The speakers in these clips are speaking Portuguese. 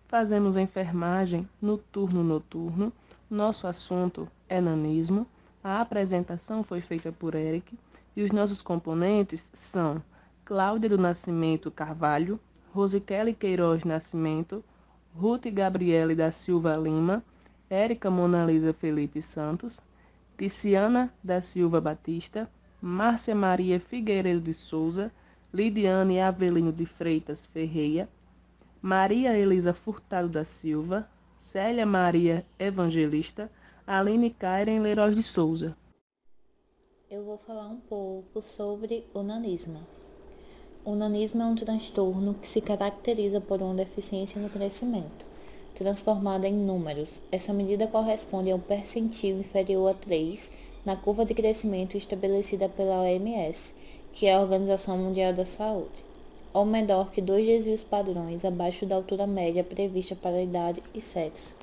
Fazemos enfermagem no turno noturno. Nosso assunto é nanismo. A apresentação foi feita por Eric e os nossos componentes são Cláudia do Nascimento Carvalho, Rosiquele Queiroz Nascimento, Ruth Gabriele da Silva Lima, Érica Monalisa Felipe Santos, Ticiana da Silva Batista, Márcia Maria Figueiredo de Souza, Lidiane Avelino de Freitas Ferreira, Maria Elisa Furtado da Silva, Célia Maria Evangelista, Aline Karen Leiroz de Souza. Eu vou falar um pouco sobre o nanismo. O nanismo é um transtorno que se caracteriza por uma deficiência no crescimento, transformada em números. Essa medida corresponde ao percentil inferior a 3 na curva de crescimento estabelecida pela OMS, que é a Organização Mundial da Saúde, ou menor que 2 desvios padrões abaixo da altura média prevista para a idade e sexo,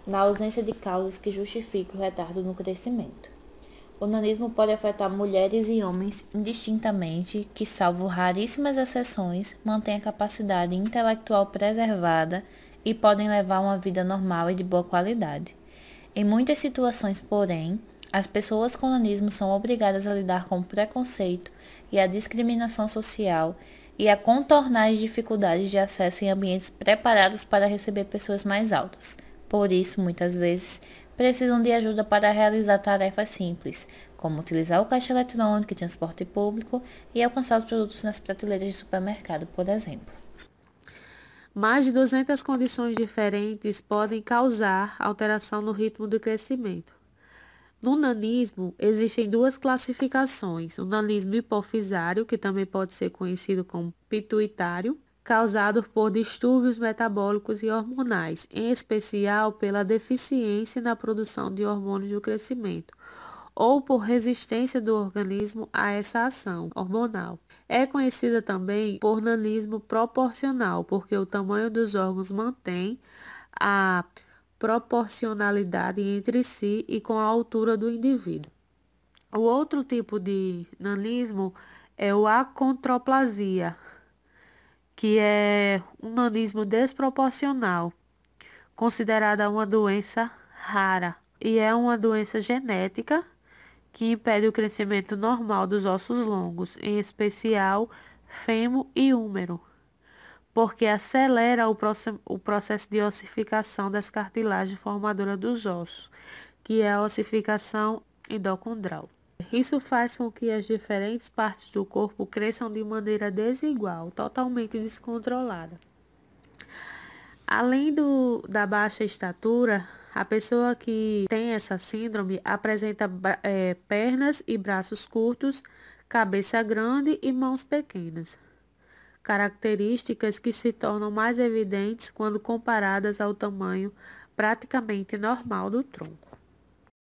na ausência de causas que justifiquem o retardo no crescimento. O nanismo pode afetar mulheres e homens indistintamente, que, salvo raríssimas exceções, mantêm a capacidade intelectual preservada e podem levar uma vida normal e de boa qualidade. Em muitas situações, porém, as pessoas com nanismo são obrigadas a lidar com o preconceito e a discriminação social e a contornar as dificuldades de acesso em ambientes preparados para receber pessoas mais altas. Por isso, muitas vezes, precisam de ajuda para realizar tarefas simples, como utilizar o caixa eletrônico e transporte público e alcançar os produtos nas prateleiras de supermercado, por exemplo. Mais de 200 condições diferentes podem causar alteração no ritmo do crescimento. No nanismo, existem duas classificações: o nanismo hipofisário, que também pode ser conhecido como pituitário, causado por distúrbios metabólicos e hormonais, em especial pela deficiência na produção de hormônios do crescimento, ou por resistência do organismo a essa ação hormonal. É conhecida também por nanismo proporcional, porque o tamanho dos órgãos mantém a proporcionalidade entre si e com a altura do indivíduo. O outro tipo de nanismo é o acondroplasia, que é um nanismo desproporcional, considerada uma doença rara, e é uma doença genética que impede o crescimento normal dos ossos longos, em especial fêmur e húmero, porque acelera o processo de ossificação das cartilagens formadoras dos ossos, que é a ossificação endocondral. Isso faz com que as diferentes partes do corpo cresçam de maneira desigual, totalmente descontrolada. Além da baixa estatura, a pessoa que tem essa síndrome apresenta pernas e braços curtos, cabeça grande e mãos pequenas. Características que se tornam mais evidentes quando comparadas ao tamanho praticamente normal do tronco.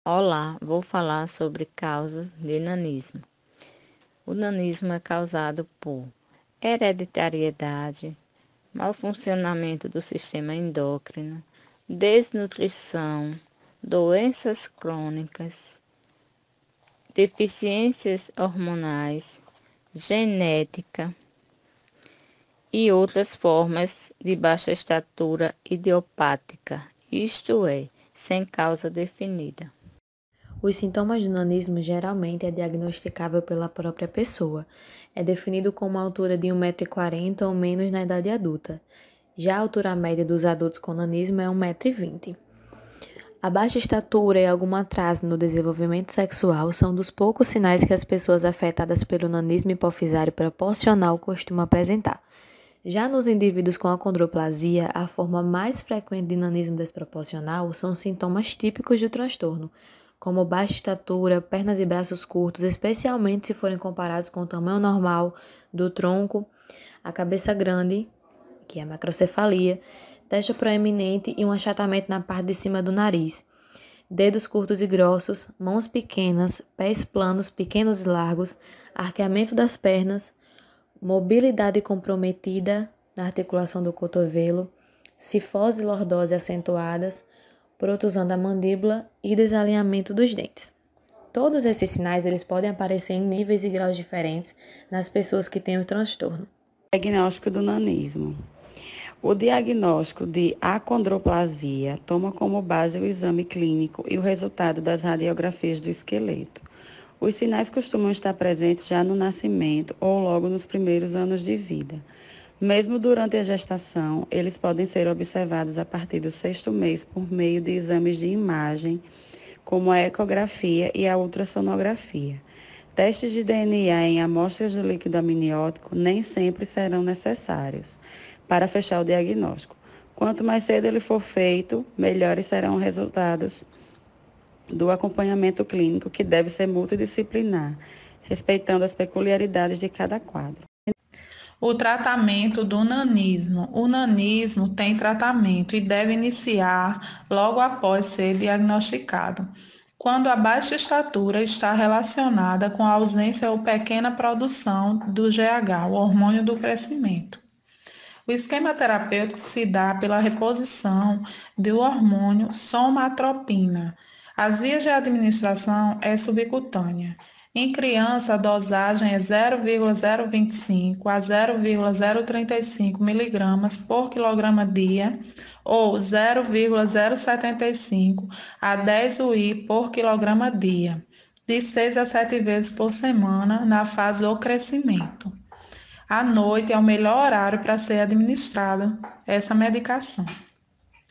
Olá, vou falar sobre causas de nanismo. O nanismo é causado por hereditariedade, mau funcionamento do sistema endócrino, desnutrição, doenças crônicas, deficiências hormonais, genética e outras formas de baixa estatura idiopática, isto é, sem causa definida. Os sintomas do nanismo geralmente é diagnosticável pela própria pessoa. É definido como uma altura de 1,40 m ou menos na idade adulta. Já a altura média dos adultos com nanismo é 1,20 m. A baixa estatura e algum atraso no desenvolvimento sexual são dos poucos sinais que as pessoas afetadas pelo nanismo hipofisário proporcional costumam apresentar. Já nos indivíduos com acondroplasia, a forma mais frequente de nanismo desproporcional são sintomas típicos do transtorno, como baixa estatura, pernas e braços curtos, especialmente se forem comparados com o tamanho normal do tronco, a cabeça grande, que é a macrocefalia, testa proeminente e um achatamento na parte de cima do nariz, dedos curtos e grossos, mãos pequenas, pés planos, pequenos e largos, arqueamento das pernas, mobilidade comprometida na articulação do cotovelo, cifose e lordose acentuadas, protusão da mandíbula e desalinhamento dos dentes. Todos esses sinais eles podem aparecer em níveis e graus diferentes nas pessoas que têm o transtorno. Diagnóstico do nanismo. O diagnóstico de acondroplasia toma como base o exame clínico e o resultado das radiografias do esqueleto. Os sinais costumam estar presentes já no nascimento ou logo nos primeiros anos de vida. Mesmo durante a gestação, eles podem ser observados a partir do 6º mês por meio de exames de imagem, como a ecografia e a ultrassonografia. Testes de DNA em amostras do líquido amniótico nem sempre serão necessários para fechar o diagnóstico. Quanto mais cedo ele for feito, melhores serão os resultados do acompanhamento clínico, que deve ser multidisciplinar, respeitando as peculiaridades de cada quadro. O tratamento do nanismo. O nanismo tem tratamento e deve iniciar logo após ser diagnosticado, quando a baixa estatura está relacionada com a ausência ou pequena produção do GH, o hormônio do crescimento. O esquema terapêutico se dá pela reposição do hormônio somatropina. As vias de administração é subcutânea. Em criança, a dosagem é 0,025 a 0,035 mg por quilograma dia ou 0,075 a 10 UI por quilograma dia, de 6 a 7 vezes por semana na fase do crescimento. À noite é o melhor horário para ser administrada essa medicação.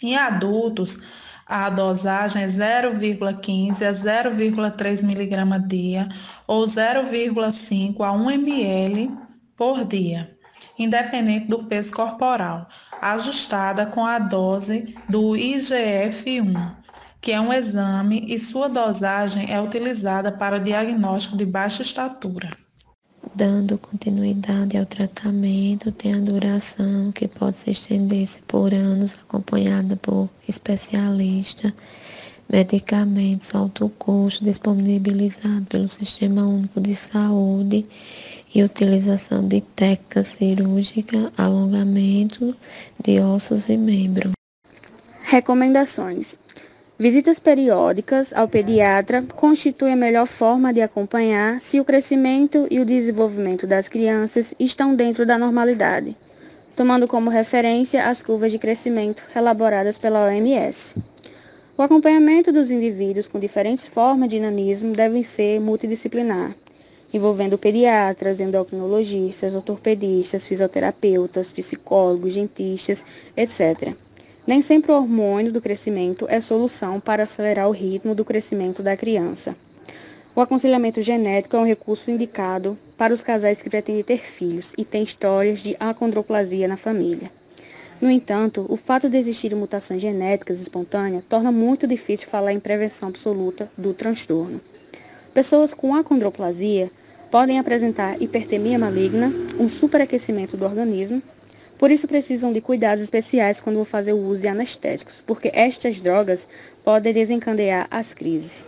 Em adultos, a dosagem é 0,15 a 0,3 mg dia ou 0,5 a 1 ml por dia, independente do peso corporal, ajustada com a dose do IGF-1, que é um exame, e sua dosagem é utilizada para o diagnóstico de baixa estatura. Dando continuidade ao tratamento, tem a duração que pode se estender por anos, acompanhada por especialista, medicamentos alto custo disponibilizados pelo Sistema Único de Saúde e utilização de técnica cirúrgica, alongamento de ossos e membros. Recomendações. Visitas periódicas ao pediatra constituem a melhor forma de acompanhar se o crescimento e o desenvolvimento das crianças estão dentro da normalidade, tomando como referência as curvas de crescimento elaboradas pela OMS. O acompanhamento dos indivíduos com diferentes formas de nanismo deve ser multidisciplinar, envolvendo pediatras, endocrinologistas, ortopedistas, fisioterapeutas, psicólogos, dentistas, etc. Nem sempre o hormônio do crescimento é solução para acelerar o ritmo do crescimento da criança. O aconselhamento genético é um recurso indicado para os casais que pretendem ter filhos e têm histórias de acondroplasia na família. No entanto, o fato de existirem mutações genéticas espontâneas torna muito difícil falar em prevenção absoluta do transtorno. Pessoas com acondroplasia podem apresentar hipertermia maligna, um superaquecimento do organismo. Por isso precisam de cuidados especiais quando vão fazer o uso de anestéticos, porque estas drogas podem desencadear as crises.